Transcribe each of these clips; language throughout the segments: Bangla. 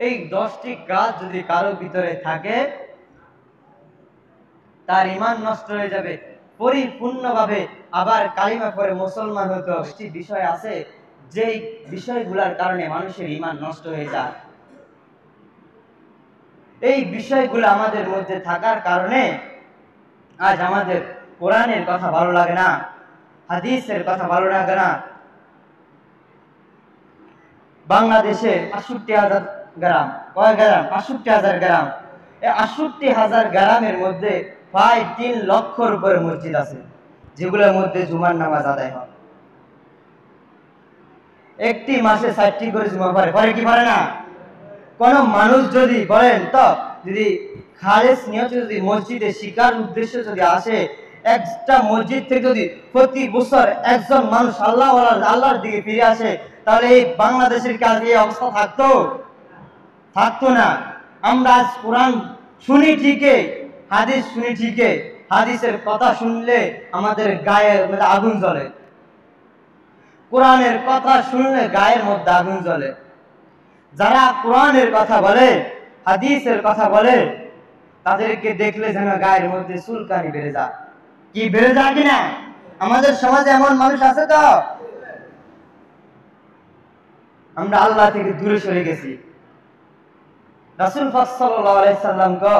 এই 10টি কাজ যদি কারো ভিতরে থাকে তার ঈমান নষ্ট হয়ে যাবে পরিপূর্ণভাবে। আবার কালিমা পড়ে মুসলমান হতে হবে। 10টি বিষয় আছে যেই বিষয়গুলোর কারণে মানুষের ঈমান নষ্ট হয়ে যায়। এই বিষয়গুলো আমাদের মধ্যে থাকার কারণে আজ আমাদের কোরআনের কথা ভালো লাগে না, হাদিসের কথা ভালো লাগে না। বাংলাদেশে ৬৮,০০০ গ্রাম, কয় গ্রাম? ৬৮,০০০ গ্রাম। এই ৬৮,০০০ গ্রামের মধ্যে প্রায় ৩ লক্ষর উপরে মসজিদ আছে, যেগুলোর মধ্যে জুমার নামাজ আদায় হয়। একটি মাসে ৬০টি করে জুমা পড়ে, পড়ে কি পড়ে না? কোন মানুষ যদি বলেন তো, যদি খালেস নিয়তে যদি মসজিদে শিকার উদ্দেশ্যে যদি আসে, একটা মসজিদ থেকে যদি প্রতি বছর একজন মানুষ আল্লাহর দিকে ফিরে আসে, তাহলে এই বাংলাদেশের কি আজকে এই অবস্থা থাকতো? থাকতো না। আমরা আজ কোরআন শুনি ঠিকই, হাদিস শুনি ঠিকই, হাদিসের কথা শুনলে আমাদের গায়ের মধ্যে আগুন জ্বলে, কোরআনের কথা শুনলে গায়ের মধ্যে আগুন জ্বলে। যারা কোরআনের কথা বলে, হাদিসের কথা বলে, তাদেরকে দেখলে যেন গায়ের মধ্যে চুলকানি বেড়ে যায়। কি বেড়ে যায় কিনা? আমাদের সমাজে এমন মানুষ আছে তো? আমরা আল্লাহ থেকে দূরে সরে গেছি। রাসূল পাক সাল্লাল্লাহু আলাইহি সাল্লামকে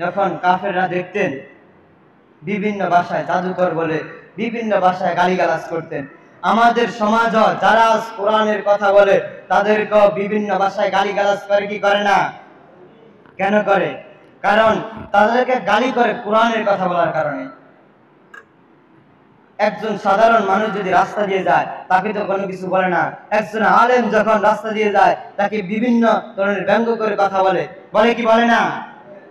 যখন কাফেররা দেখতেন, বিভিন্ন ভাষায় জাদুকর বলে বিভিন্ন ভাষায় গালিগালাজ করতেন। আমাদের সমাজও যারা কোরআনের কথা বলে তাদেরকেও বিভিন্ন ভাষায় গালিগালাজ করে কি করে না? কেন করে? কারণ তাদেরকে গালি করে কোরআনের কথা বলার কারণে। একজন সাধারণ মানুষ যদি রাস্তা দিয়ে যায় তাকে তো কোনো কিছু বলে না। একজন আলেম যখন রাস্তা দিয়ে যায় তাকে বিভিন্ন ধরনের ব্যঙ্গ করে কথা বলে, বলে কি বলে না?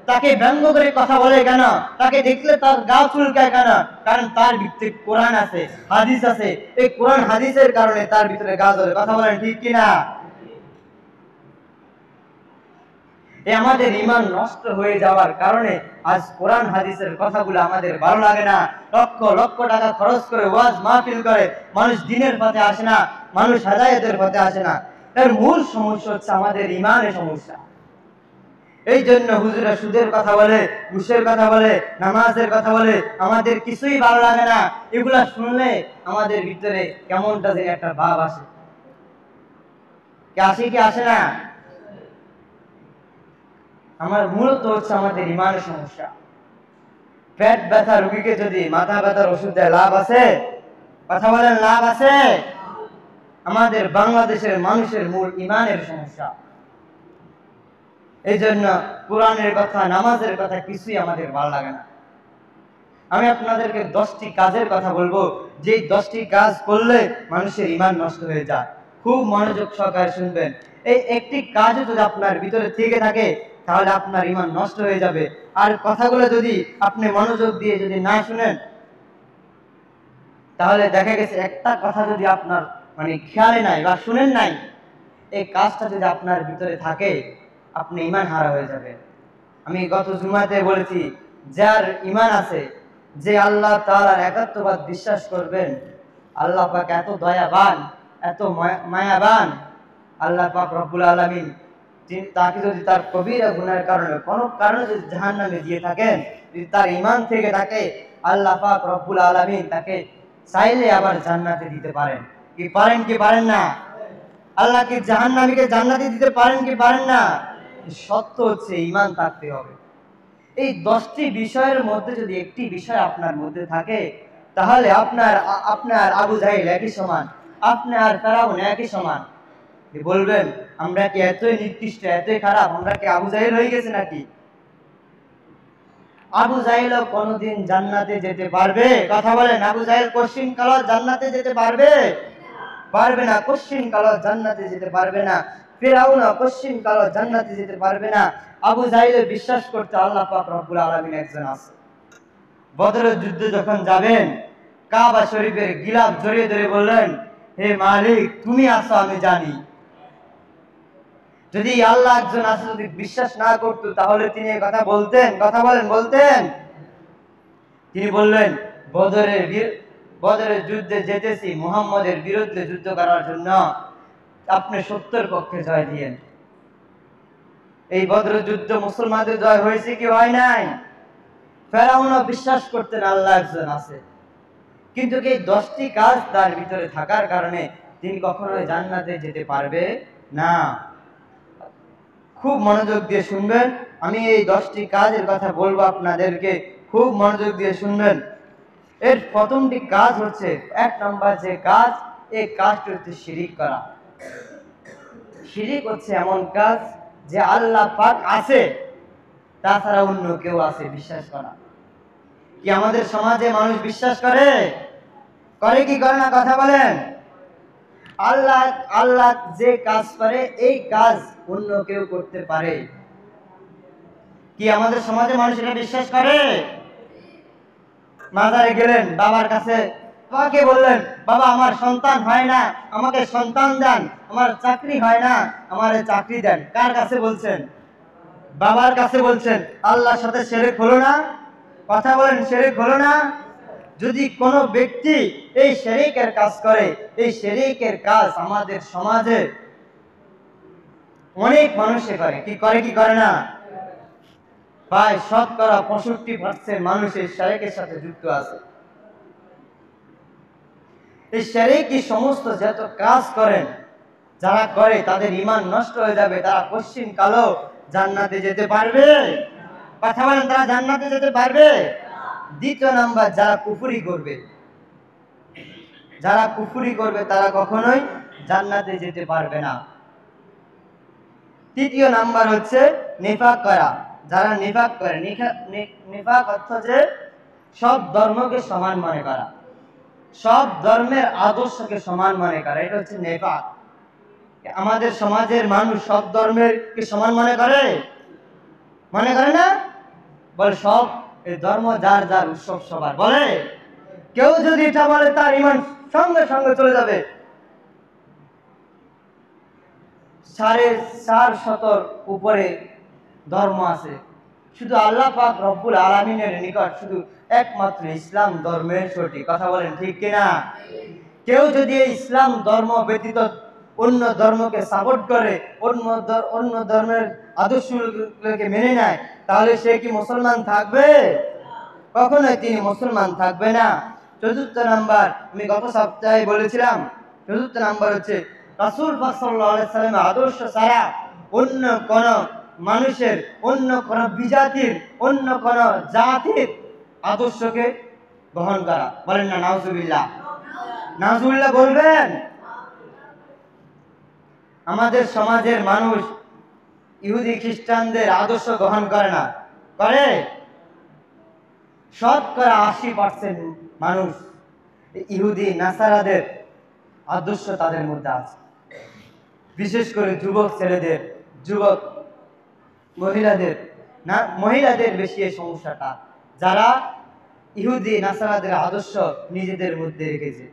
তাকে ব্যঙ্গ করে কথা বলে কেন? তাকে দেখলে তার গা চুলকায় কেন? কারণ তার ভিতরে কোরআন আছে, হাদিস আছে। এই কোরআন হাদিসের কারণে তার ভিতরে গা জ্বলে। কথা বলেন ঠিক কিনা? আমাদের ঈমান নষ্ট হয়ে যাওয়ার কারণে আজ কোরআন হাদিসের কথাগুলো আমাদের ভালো লাগে না। লক্ষ লক্ষ টাকা খরচ করে ওয়াজ মাহফিল করে মানুষ দ্বীনের পথে আসে না, মানুষ হেদায়েতের পথে আসে না। এর মূল সমস্যা হচ্ছে আমাদের ঈমানের সমস্যা। এই জন্য হুজুরা সুদের কথা বলে, ঘুষের কথা বলে, নামাজের কথা বলে, আমাদের কিছুই ভালো লাগে না। এগুলা শুনলে আমাদের ভিতরে কেমনটা যেন একটা ভাব আসে। আসে কি আসে না? আমার মূলত হচ্ছে আমাদের ঈমানের সমস্যা। পেট ব্যথা রোগীকে যদি মাথা ব্যথার ওষুধ দেয়, লাভ আছে? কথা বলেন, লাভ আছে? আমাদের বাংলাদেশের মানুষের মূল ঈমানের সমস্যা। এই জন্য কোরআনের কথা, নামাজের কথা কিছুই আমাদের ভালো লাগে না। আমি আপনাদেরকে 10টি কাজের কথা বলবো, যেই 10টি কাজ করলে মানুষের ঈমান নষ্ট হয়ে যায়। খুব মনোযোগ সহকারে শুনবেন। এই একটি কাজও যদি আপনার ভিতরে থেকে থাকে তাহলে আপনার ঈমান নষ্ট হয়ে যাবে। আর কথাগুলো যদি আপনি মনোযোগ দিয়ে যদি না শুনেন, তাহলে দেখা গেছে একটা কথা যদি আপনার খেয়ালে নাই বা শুনেন নাই, এই কাজটা যদি আপনার ভিতরে থাকে আপনি ঈমান হারা হয়ে যাবেন। আমি গত জুমাতে বলেছি, যার ঈমান আছে, যে আল্লাহ তাআলার একাত্মবাদ বিশ্বাস করবেন, আল্লাহ পাক এত দয়াবান, এত মায়াবান, আল্লাহ পাক রব্বুল আলামিন তাকে যদি তার কবিরা গুনাহের কারণে কোনো কারণে যদি জাহান্নামে দিয়ে থাকেন, যদি তার ঈমান থেকে থাকে, আল্লাহ পাক রব্বুল আলামিন তাকে চাইলে আবার জান্নাতে দিতে পারেন। কি পারেন কি পারেন না? আল্লাহ কি জাহান্নামীকে জান্নাতে দিতে পারেন কি পারেন না? সত্য হচ্ছে ঈমান থাকতে হবে। এই 10টি বিষয়ের মধ্যে যদি একটি বিষয় আপনার মধ্যে থাকে, তাহলে আপনার আবু জাহেল একই সমান, আপনার ফেরাউন একই সমান। বলবেন আমরা কি এতই নিকৃষ্ট, এতই খারাপ, আমরা কি আবু জাহেল হয়ে গেছে নাকি? আবু জাহেল কোনদিন জান্নাতে যেতে পারবে? কথা বলেন, আবু জাহেল কোশ্চিন কালো জান্নাতে যেতে পারবে? পারবে না, কোশ্চিন কালো জান্নাতে যেতে পারবে না। ফিরআউন কোশ্চিন কালো জান্নাতে যেতে পারবে না। আবু জাহেল বিশ্বাস করতে আল্লাহ পাক রব্বুল আলামিন একজন আছে। বদরের যুদ্ধে যখন যাবেন, কাবা শরীফের গিলাফ জড়িয়ে ধরে বললেন, হে মালিক তুমি আছো আমি জানি। যদি আল্লাহ একজন আছে যদি বিশ্বাস না করতো তাহলে তিনি এই কথা বলতেন? কথা বলেন, বলতেন? তিনি বললেন, বদরের যুদ্ধে যেতেছি মুহাম্মদের বিরুদ্ধে যুদ্ধ করার জন্য, আপনি সত্যের পক্ষে জয় দিয়েন। এই বদর যুদ্ধ মুসলমানদের জয় হয়েছে কি হয় নাই? ফেরাউনও বিশ্বাস করতেন আল্লাহ একজন আছে, কিন্তু এই 10টি কাজ তার ভিতরে থাকার কারণে তিনি কখনোই জান্নাতে যেতে পারবে না। খুব মনোযোগ দিয়ে শুনবেন, আমি এই 10টি কাজের কথা বলবো আপনাদেরকে, খুব মনোযোগ দিয়ে শুনবেন। এর প্রথমটি কাজ হচ্ছে, 1 নম্বর যে কাজ, এই কাজটি হচ্ছে শিরিক করা। শিরিক হচ্ছে এমন কাজ যে আল্লাহ পাক আছে, তাছাড়া অন্য কেউ আছে বিশ্বাস করা। কি আমাদের সমাজে মানুষ বিশ্বাস করে? করে কি করে না? কথা বলেন। আল্লাহ আল্লাহ যে কাজ করে এই কাজ অন্য কেউ করতে পারে, কি আমাদের সমাজে মানুষ এটা বিশ্বাস করে? মাজারে গেলেন, বাবার কাছে, বাবাকে বললেন, বাবা আমার সন্তান হয় না, আমাকে সন্তান দেন, আমার চাকরি হয় না, আমার চাকরি দেন। কার কাছে বলছেন? বাবার কাছে বলছেন। আল্লাহর সাথে শিরক হলো না? কথা বলেন, শিরক হলো না? যদি কোনো ব্যক্তি এই শিরকের কাজ করে, এই শিরকের কাজ আমাদের সমাজে অনেক মানুষে করে, কি করে কি করে না? প্রায় 65% মানুষ এই শিরকের সাথে যুক্ত আছে। এই শিরকি সমস্ত যত কাজ করেন, যারা করে তাদের ঈমান নষ্ট হয়ে যাবে, তারা কোশ্চিন কালো জান্নাতে যেতে পারবে? কথা বলেন, তারা জান্নাতে যেতে পারবে? দ্বিতীয় নাম্বার, যারা কুফরি করবে, যারা কুফরি করবে তারা কখনোই জান্নাতে যেতে পারবে না। তৃতীয় নাম্বার হচ্ছে নিফাক করা। যারা নিফাক করে, নিফাক অর্থ যে সব ধর্মকে সমান মনে করা, সব ধর্মের আদর্শকে সমান মনে করা, এটা হচ্ছে নিফাক। আমাদের সমাজের মানুষ সব ধর্মের কে সমান মনে করে? মনে করে না? বলে সব এই ধর্ম যার যার, উৎসব সবার। বলে কেউ যদি এটা বলে তার ঈমান সঙ্গে সঙ্গে চলে যাবে। 450 উপরে ধর্ম আছে, শুধু আল্লাহ পাক রব্বুল আলামিনের নিকট শুধু একমাত্র ইসলাম ধর্মের সঠিক। কথা বলেন ঠিক কিনা? কেউ যদি এই ইসলাম ধর্ম ব্যতীত অন্য ধর্মকে সাপোর্ট করে, অন্য ধর্মের আদর্শগুলোকে মেনে নেয়, তাহলে সে কি মুসলমান থাকবে? কখনোই তিনি মুসলমান থাকবে না। চতুর্থ নাম্বার, আমি গত সপ্তাহে বলেছিলাম, চতুর্থ নাম্বার হচ্ছে রাসূল পাক সাল্লাল্লাহু আলাইহি সাল্লামের আদর্শ ছাড়া অন্য কোন মানুষের, অন্য কোন বিজাতির, অন্য কোন জাতির আদর্শকে গ্রহণ করা। বলেন না নাউজুবিল্লাহ? নাউজুবিল্লাহ বলবেন? আমাদের সমাজের মানুষ ইহুদি খ্রিস্টানদের আদর্শ গ্রহণ করে না, করে? 80% মানুষ ইহুদি নাসারাদের আদর্শ তাদের মধ্যে আছে। বিশেষ করে যুবক ছেলেদের, যুবক মহিলাদের, না মহিলাদের বেশি এই সমস্যাটা, যারা ইহুদি নাসারাদের আদর্শ নিজেদের মধ্যে রেখেছে।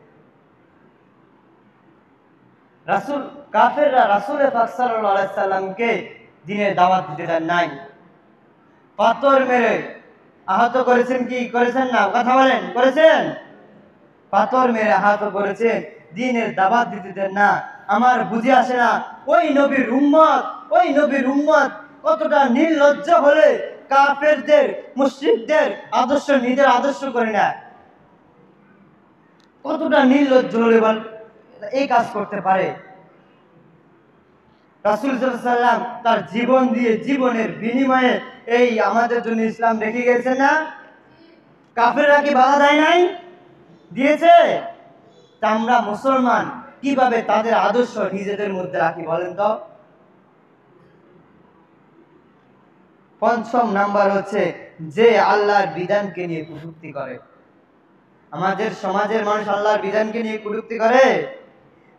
রাসূল, কাফেররা রাসূল পাক সাল্লাল্লাহু আলাইহি সাল্লামকে দ্বীনের দাওয়াত দিতে দেন নাই। পাথর মেরে আহত করেছেন, কি করেছেন না? কথা বলেন, করেছেন? পাথর মেরে আহত করেছেন, দ্বীনের দাওয়াত দিতে দেন না। আমার বুঝে আসে না, ওই নবীর উম্মত কতটা নির্লজ্জ হলে কাফেরদের, মুশরিকদের আদর্শ নিজের আদর্শ করে না। কতটা নির্লজ্জ হলে এই কাজ করতে পারে? রাসূল সাল্লাল্লাহু আলাইহি ওয়াসাল্লাম তার জীবন দিয়ে, জীবনের বিনিময়ে এই আমাদের জন্য ইসলাম রেখে গেছে না? কাফেররা কি বাধা দেয় নাই? দিয়েছে। তা আমরা মুসলমান কিভাবে তাদের আদর্শ নিজেদের মধ্যে রাখি বলেন তো? পঞ্চম নাম্বার হচ্ছে যে আল্লাহর বিধানকে নিয়ে কটূক্তি করে। আমাদের সমাজের মানুষ আল্লাহর বিধানকে নিয়ে কটূক্তি করে,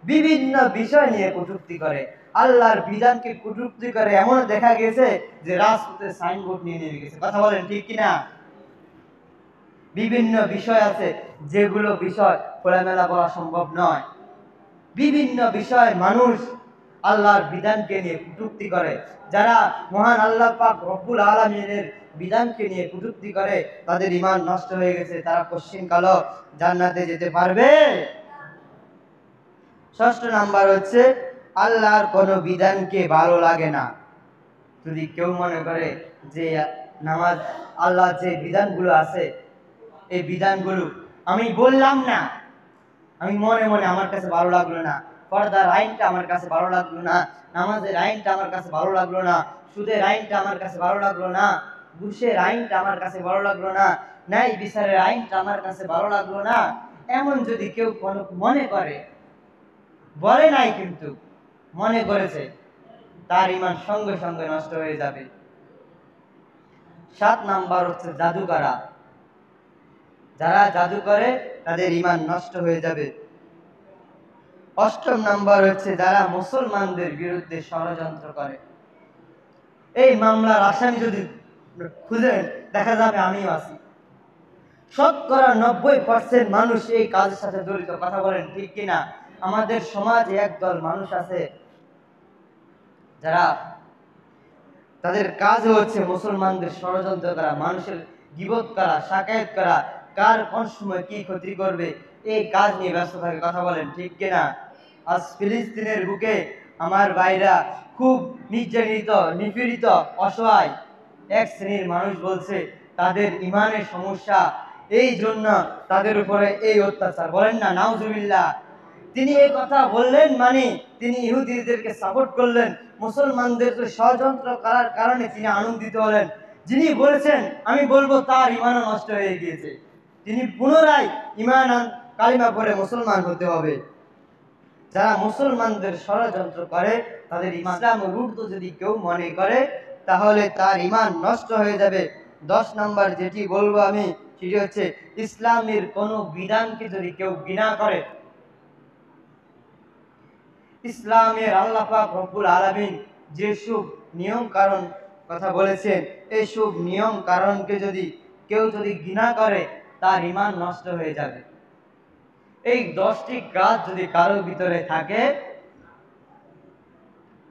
বিভিন্ন বিষয় নিয়ে কটূক্তি করে, আল্লাহর বিধানকে কটূক্তি করে। এমন দেখা গেছে যে রাজপথে সাইনবোর্ড নিয়ে নেমে গেছে। কথা বলেন ঠিক কিনা? বিভিন্ন বিষয় আছে যেগুলো বিষয় খোলামেলা বলা সম্ভব নয়। বিভিন্ন বিষয় মানুষ আল্লাহর বিধানকে নিয়ে কটূক্তি করে। যারা মহান আল্লাহ পাক রব্বুল আলামিনের বিধানকে নিয়ে কটূক্তি করে, তাদের ঈমান নষ্ট হয়ে গেছে, তারা পশ্চিমকালে জান্নাতে যেতে পারবে? ষষ্ঠ নাম্বার হচ্ছে আল্লাহর কোনো বিধানকে ভালো লাগে না। যদি কেউ মনে করে যে নামাজ আল্লাহ যে বিধানগুলো আছে এই বিধানগুলো আমি বললাম না, আমি মনে মনে আমার কাছে ভালো লাগলো না, পর্দার আইনটা আমার কাছে ভালো লাগলো না, নামাজের আইনটা আমার কাছে ভালো লাগলো না, সুদের আইনটা আমার কাছে ভালো লাগলো না, ঘুষের আইনটা আমার কাছে ভালো লাগলো না, ন্যায় বিচারের আইনটা আমার কাছে ভালো লাগলো না, এমন যদি কেউ মনে করে, বলে নাই কিন্তু মনে করেছে, তার ঈমান সঙ্গে সঙ্গে নষ্ট হয়ে যাবে। 7 নাম্বার হচ্ছে জাদু করা। যারা জাদু করে তাদের ঈমান নষ্ট হয়ে যাবে। 8 নাম্বার হচ্ছে যারা মুসলমানদের বিরুদ্ধে ষড়যন্ত্র করে। এই মামলার আসামি যদি খুঁজেন দেখা যাবে আমিও আছি। শতকরা 90% মানুষ এই কাজের সাথে জড়িত। কথা বলেন ঠিক কিনা? আমাদের সমাজে একদল মানুষ আছে যারা তাদের কাজ হচ্ছে মুসলমানদের ষড়যন্ত্র করা, মানুষের গীবত করা, শাকায়াত করা, কার কোন সময় কি ক্ষতি করবে এই কাজ নিয়ে ব্যস্ত থাকে। কথা বলেন ঠিক কিনা? আজ ফিলিস্তিনের বুকে আমার ভাইরা খুব নির্যাতিত, নিপীড়িত, অসহায় এক শ্রেণীর মানুষ বলছে তাদের ঈমানের সমস্যা, এই জন্য তাদের উপরে এই অত্যাচার। বলেন না নাউজুবিল্লাহ। তিনি এই কথা বললেন মানে তিনি ইহুদিদেরকে সাপোর্ট করলেন, মুসলমানদের ষড়যন্ত্র করার কারণে তিনি আনন্দিত হলেন। যিনি বলেছেন আমি বলবো তার ঈমানও নষ্ট হয়ে গিয়েছে, তিনি পুনরায় ঈমান কালিমা পড়ে মুসলমান হতে হবে। যারা মুসলমানদের ষড়যন্ত্র করে তাদের ইসলাম রুদ্ধ যদি কেউ মনে করে তাহলে তার ঈমান নষ্ট হয়ে যাবে। 10 নাম্বার যেটি বলবো আমি সেটি হচ্ছে ইসলামের কোনো বিধানকে যদি কেউ ঘৃণা করে, ইসলামের আল্লাহ পাক রব্বুল আলামিন যেসব নিয়ম কারণ কথা বলেছেন এই সব নিয়ম কারণকে যদি কেউ ঘৃণা করে তার ঈমান নষ্ট হয়ে যাবে। এই 10টি কাজ যদি কারো ভিতরে থাকে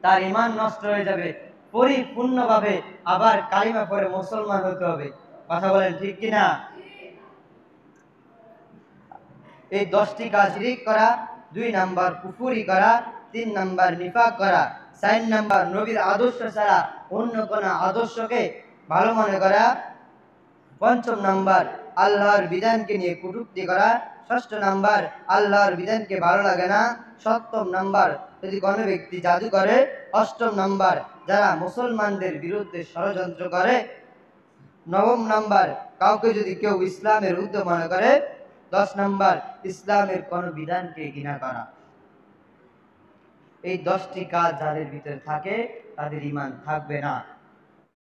তার ঈমান নষ্ট হয়ে যাবে, পরিপূর্ণভাবে আবার কালিমা পড়ে মুসলমান হতে হবে। কথা বলেন ঠিক কিনা? এই 10টি কাজ শিরক করা, 2 নাম্বার কুফরি করা, 3 নাম্বার নিফাক করা, 4 নাম্বার নবীর আদর্শ ছাড়া অন্য কোন আদর্শকে ভালো মনে করা, 5 নাম্বার আল্লাহর বিধানকে নিয়ে কটূক্তি করা, 6 নাম্বার আল্লাহর বিধানকে ভালো লাগে না, 7 নাম্বার যদি কোনো ব্যক্তি জাদু করে, 8 নাম্বার যারা মুসলমানদের বিরুদ্ধে ষড়যন্ত্র করে, 9 নাম্বার কাউকে যদি কেউ ইসলামের বিরুদ্ধ মনে করে, 10 নাম্বার ইসলামের কোন বিধানকে ঘৃণা করা। এই 10টি কাজ যাদের ভিতরে থাকে তাদের ঈমান থাকবে না।